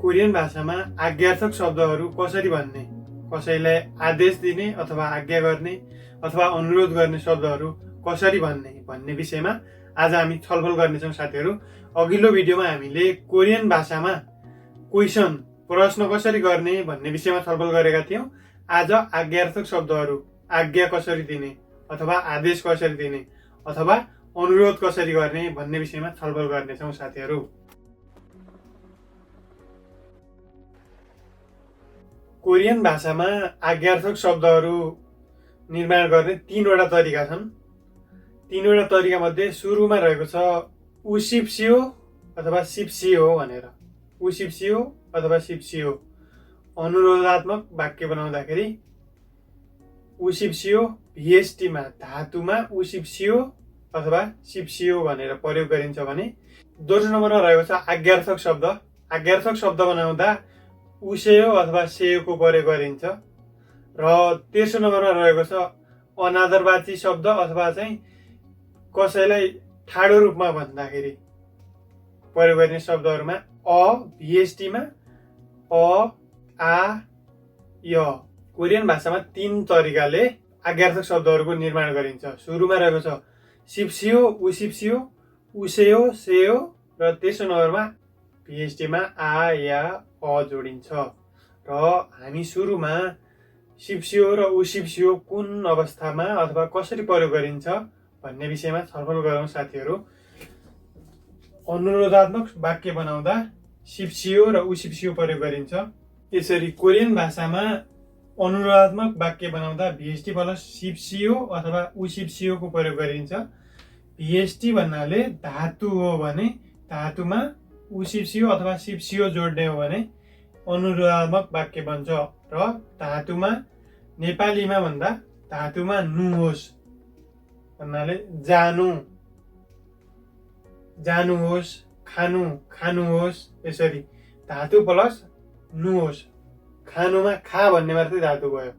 Korean भाषामा आज्ञार्थक शब्दहरू कसरी भन्ने, कसैलाई आदेश दिने अथवा आज्ञा गर्ने अथवा अनुरोध गर्ने शब्दहरू कसरी भन्ने विषयमा आज हामी छलफल गर्नेछौँ साथीहरू। अघिल्लो भिडियोमा हामीले कोरियन भाषामा क्वेसन प्रश्न कसरी गर्ने भन्ने विषयमा छलफल गरेका थियौँ। आज आज्ञार्थक शब्दहरू आज्ञा कसरी दिने अथवा आदेश कसरी दिने अथवा अनुरोध कसरी गर्ने भन्ने विषयमा छलफल गर्नेछौँ साथीहरू। कोरियन भाषामा आज्ञार्थक शब्दहरू निर्माण गर्ने तीनवटा तरिका छन्। तीनवटा तरिका मध्ये सुरुमा रहेको छ उसिप्सियो अथवा सिप्सियो भनेर। उसिप्सियो अथवा सिप्सियो अनुरोधात्मक वाक्य बनाउँदाखेरि उसिप्सियो भिएसटीमा धातुमा उसिप्सियो अथवा सिप्सियो भनेर प्रयोग गरिन्छ भने दोस्रो नम्बरमा रहेको छ आज्ञार्थक शब्द। आज्ञार्थक शब्द बनाउँदा उसेयो अथवा सेयोको प्रयोग गरिन्छ। र तेस्रो नम्बरमा रहेको छ अनादरवाची शब्द अथवा चाहिँ कसैलाई ठाडो रूपमा भन्दाखेरि प्रयोग गरिने शब्दहरूमा अ भिएसटीमा अ आ य। कोरियन भाषामा तीन तरिकाले आज्ञार्थक शब्दहरूको निर्माण गरिन्छ। सुरुमा रहेको छ सिप्सियो उसिप्सियो उसेयो सेयो र तेस्रो नम्बरमा भिएसटीमा आ या अ जोडिन्छ। र हामी सुरुमा सिप्सियो र उसिप्सियो कुन अवस्थामा अथवा कसरी प्रयोग गरिन्छ भन्ने विषयमा छलफल गरौँ साथीहरू। अनुरोधात्मक वाक्य बनाउँदा सिप्सियो र उसिप्सियो प्रयोग गरिन्छ। यसरी कोरियन भाषामा अनुरोधात्मक वाक्य बनाउँदा भिएसटी प्लस सिप्सियो अथवा उसिप्सियोको प्रयोग गरिन्छ। भिएसटी भन्नाले धातु हो भने धातुमा उसिप्सियो अथवा सिप्सियो जोड्ने हो भने अनुरोधात्मक वाक्य बन्छ। र धातुमा नेपालीमा भन्दा धातुमा नु होस् भन्नाले जानु जानुहोस्, खानु खानुहोस्। यसरी धातु प्लस नु होस्। खानुमा खा भन्ने मात्रै धातु भयो।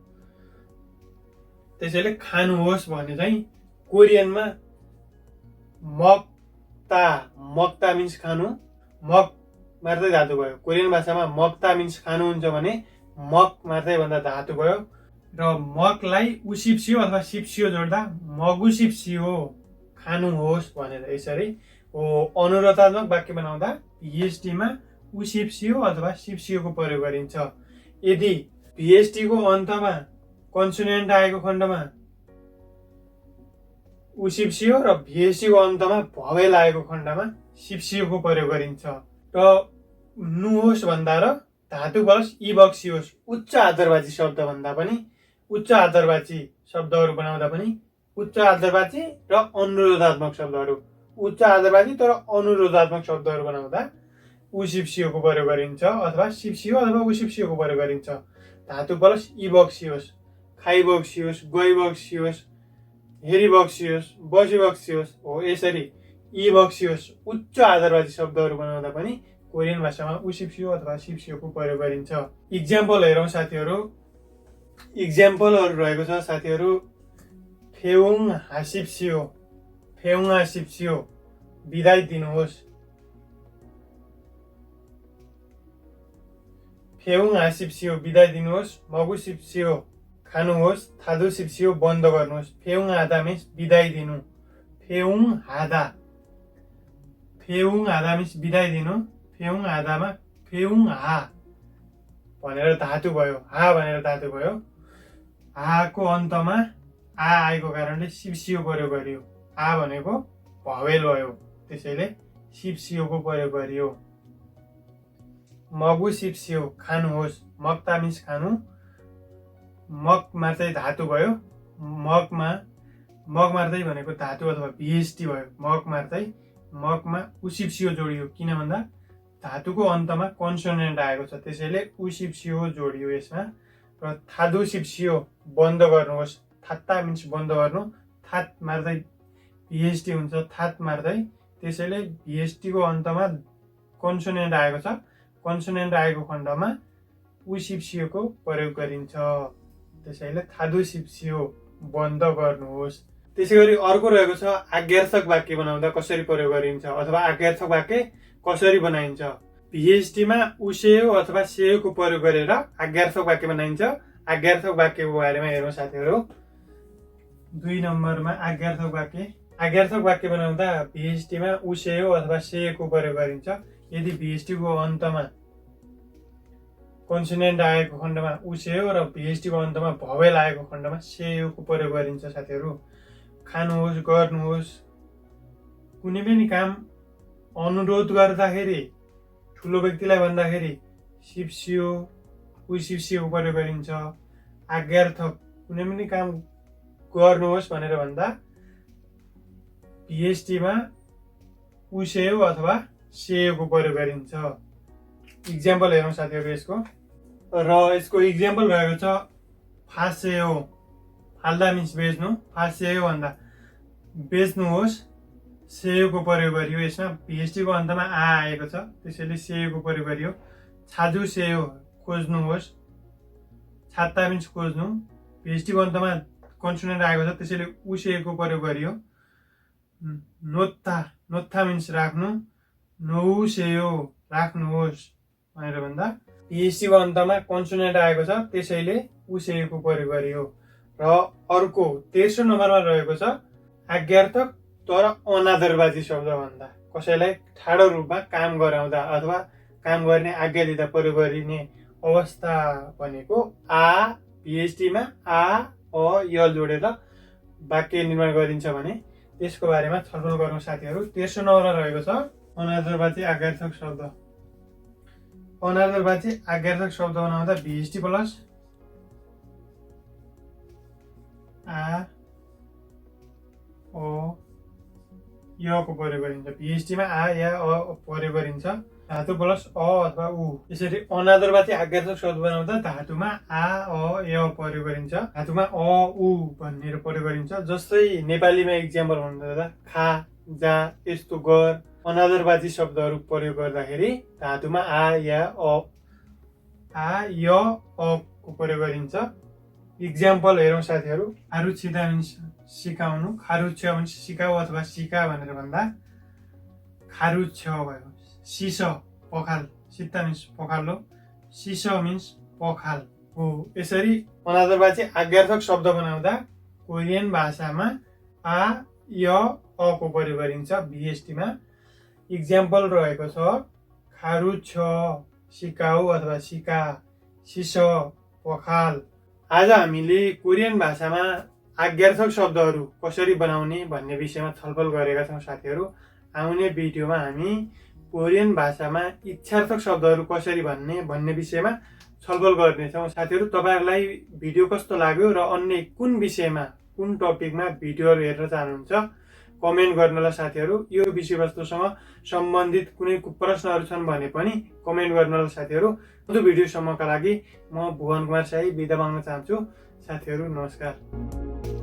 त्यसैले खानुहोस् भने चाहिँ कोरियनमा मक्ता मक्ता मिन्स खानु, मक मात्रै धातु भयो। कोरियन भाषामा मक्ता मिन्स खानु हुन्छ भने मक मात्रै भन्दा धातु भयो। र मकलाई उसिप्सियो अथवा सिप्सियो जोड्दा मगुसिप्सियो खानुहोस् भनेर यसरी हो। अनुरोधात्मक वाक्य बनाउँदा भिएसटीमा उसिप्सियो अथवा सिप्सियोको प्रयोग गरिन्छ। यदि भिएसटीको अन्तमा कन्सोनेन्ट आएको खण्डमा उसिप्सियो र भिएसटीको अन्तमा भवेल आएको खण्डमा सिप्सियोको प्रयोग गरिन्छ। र नुहोस् भन्दा र धातु प्लस इबक्सियोस् उच्च आदरवाची शब्द भन्दा पनि उच्च आदरवाची शब्दहरू बनाउँदा पनि उच्च आदरवाची र अनुरोधात्मक शब्दहरू उच्च आदरवाची तर अनुरोधात्मक शब्दहरू बनाउँदा उसिप्सियोको प्रयोग गरिन्छ अथवा सिप्सियो अथवा उसिप्सियोको प्रयोग गरिन्छ। धातु प्लस इबक्सियोस् खाइबक्सियोस् गइबक्सियोस् हेरिबक्सियोस् बसिबक्सियोस् हो। यसरी इबक्सियोस् उच्च आदरवाची शब्दहरू बनाउँदा पनि कोरियन भाषामा उसिप्सियो अथवा सिप्सियोको प्रयोग गरिन्छ। इक्जाम्पल हेरौँ साथीहरू। इक्जाम्पलहरू रहेको छ साथीहरू। फेउङ हासिप्सियो फेउङ हासिप्सियो बिदाई दिनुहोस्। फेउङ हासिप्सियो बिदाई दिनुहोस्। मगु सिप्सियो खानुहोस्। थादु सिप्सियो बन्द गर्नुहोस्। फेउङ हादा मिन्स बिदाई दिनु। फेउङ हादा मिन्स बिदाई दिनु। फेउङ हादामा फेउङ हा भनेर धातु भयो। हा भनेर धातु भयो। हाको अन्तमा आ आएको कारणले सिप्सियो प्रयोग गरियो। आ भनेको भवेल भयो त्यसैले सिप्सियोको प्रयोग गरियो। मगु सिप्सियो खानुहोस्। मक्ता मिन्स खानु। मक मात्रै धातु भयो। मक मात्रै भनेको धातु अथवा भिएसटी भयो। मक मात्रै मकमा उसिप्सियो जोडियो किन भन्दा धातुको अन्तमा कन्सोनेन्ट आएको छ त्यसैले उसिप्सियो जोडियो यसमा। र थादु सिप्सियो बन्द गर्नुहोस्। थात्ता मिन्स बन्द गर्नु। थात मार्दै भिएसटी हुन्छ थात मार्दै त्यसैले भिएसटीको अन्तमा कन्सोनेन्ट आएको छ। कन्सोनेन्ट आएको खण्डमा उसिप्सियोको प्रयोग गरिन्छ। त्यसैले थादु सिप्सियो बन्द गर्नुहोस्। त्यसै गरी अर्को रहेको छ आज्ञार्थक वाक्य बनाउँदा कसरी प्रयोग गरिन्छ अथवा आज्ञार्थक वाक्य कसरी बनाइन्छ। भिएसटीमा उसेयो अथवा सेयोको प्रयोग गरेर आज्ञार्थक वाक्य बनाइन्छ। आज्ञार्थक वाक्यको बारेमा हेरौँ साथीहरू। 2 नम्बरमा आज्ञार्थक वाक्य। आज्ञार्थक वाक्य बनाउँदा भिएसटीमा उसेयो अथवा सेयोको प्रयोग गरिन्छ। यदि भिएसटीको अन्तमा कन्सोनेन्ट आएको खण्डमा उसेयो र भिएसटीको अन्तमा भवेल आएको खण्डमा सेयोको प्रयोग गरिन्छ साथीहरू। खानुहोस्, गर्नुहोस्, कुनै पनि काम अनुरोध गर्दाखेरि, ठुलो व्यक्तिलाई भन्दाखेरि सिप्सियो, उसिप्सियोको प्रयोग गरिन्छ। आज्ञार्थक कुनै पनि काम गर्नुहोस् भनेर भन्दा भिएसटीमा उसेयो अथवा सेयोको प्रयोग गरिन्छ। इक्जाम्पल हेरौँ साथीहरू यसको। र यसको इक्जाम्पल रहेको छ फासेयो। फाल्दा मिन्स बेच्नु। फासेयो भन्दा बेच्नुहोस्, सेयोको प्रयोग गरियो। यसमा भिएसटीको अन्तमा आएको छ, त्यसैले सेयोको प्रयोग गरियो। छाजु सेयो खोज्नुहोस्। छाता मिन्स खोज्नु। भिएसटीको अन्तमा कन्सोनेन्ट आएको छ, त्यसैले उसेयोको प्रयोग गरियो। नोत्था, नोत्था मिन्स राख्नु। नौसेयो राख्नुहोस् भनेर भन्दा भिएसटीको अन्तमा कन्सोनेन्ट आएको छ, त्यसैले उसेयोको प्रयोग गरियो। र अर्को 13 नम्बरमा रहेको छ आज्ञार्थक तर अनादरवाची शब्द भन्दा, कसैलाई ठाडो रूपमा काम गराउँदा अथवा काम गर्ने आज्ञा दिँदा प्रयोग गरिने अवस्था भनेको आ भिएसटीमा आ अ य जोडेर वाक्य निर्माण गरिन्छ भने त्यसको बारेमा छलफल गरौँ साथीहरू। 13 नम्बरमा रहेको छ अनादरवाची आज्ञार्थक शब्द। अनादरवाची आज्ञार्थक शब्द बनाउँदा भिएसटी प्लस आ अ यको प्रयोग गरिन्छ। भिएसटीमा आ या अ प्रयोग गरिन्छ। धातु प्लस अ अथवा उ। यसरी अनादरवाची आज्ञार्थक शब्द बनाउँदा धातुमा आ अ य प्रयोग गरिन्छ। धातुमा अ उ भनेर प्रयोग गरिन्छ। जस्तै नेपालीमा इक्जाम्पल भन्दा खा, जा, यस्तो गर, अनादरवाची शब्दहरू प्रयोग गर्दाखेरि धातुमा आ या अ य अ को प्रयोग गरिन्छ। इक्जाम्पल हेरौँ साथीहरू। खारुच्छिदा मिन्स सिकाउनु। खारुच्छ मिन्स सिकाऊ अथवा सिका भनेर भन्दा खारुच्छ भयो। सिस पखाल, सित्ता मिन्स पखालो, सिस मिन्स पखाल हो। यसरी अनादरवाची आज्ञार्थक शब्द बनाउँदा कोरियन भाषामा आ य अ को प्रयोग गरिन्छ भिएसटीमा। इक्जाम्पल रहेको छ खारुच्छ, सिकाऊ अथवा सिका, सिस, पखाल। आज हामीले कोरियन भाषामा आज्ञार्थक शब्दहरू कसरी बनाउने भन्ने विषयमा छलफल गरेका छौँ साथीहरू। आउने भिडियोमा हामी कोरियन भाषामा इच्छार्थक शब्दहरू कसरी भन्ने विषयमा छलफल गर्नेछौँ साथीहरू। तपाईँहरूलाई भिडियो कस्तो लाग्यो र अन्य कुन विषयमा, कुन टपिकमा भिडियोहरू हेर्न चाहनुहुन्छ कमेन्ट गर्नुहोला साथीहरू। यो विषयवस्तुसँग सम्बन्धित कुनै प्रश्नहरू छन् भने पनि कमेन्ट गर्नुहोला साथीहरू। आउँदो भिडियोसम्मका लागि म भुवन कुमार शाही बिदा माग्न चाहन्छु साथीहरू। नमस्कार।